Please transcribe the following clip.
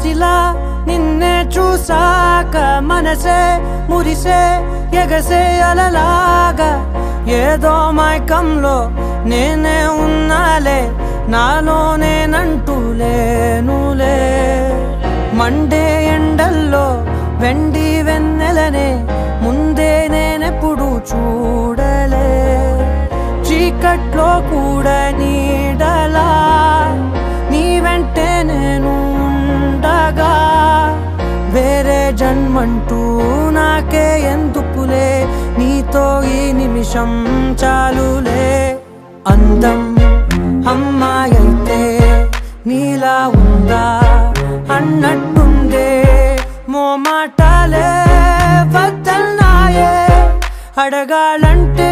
రాశిలా నిన్నే చూసాక మనసే మురిసే ఎగసే అలలాగా ఏదో మైకంలో నేనే ఉన్నాలే నాలో నేనంటూ లేనులే మండే ఎండల్లో వెండి వెన్నెలనే ముందే నేనెప్పుడు చూడలే చీకట్లో కూడా నీడలా నీ వెంటే నేను ఉండగా వేరే జన్మంటూ నాకే ఎందుకులే నీతో ఈ నిమిషం చాలులే అందం అమ్మాయైతే నీలా ఉందా అన్నట్టుందే మోమాటాలే వద్దన్నాయే అడగాలంటే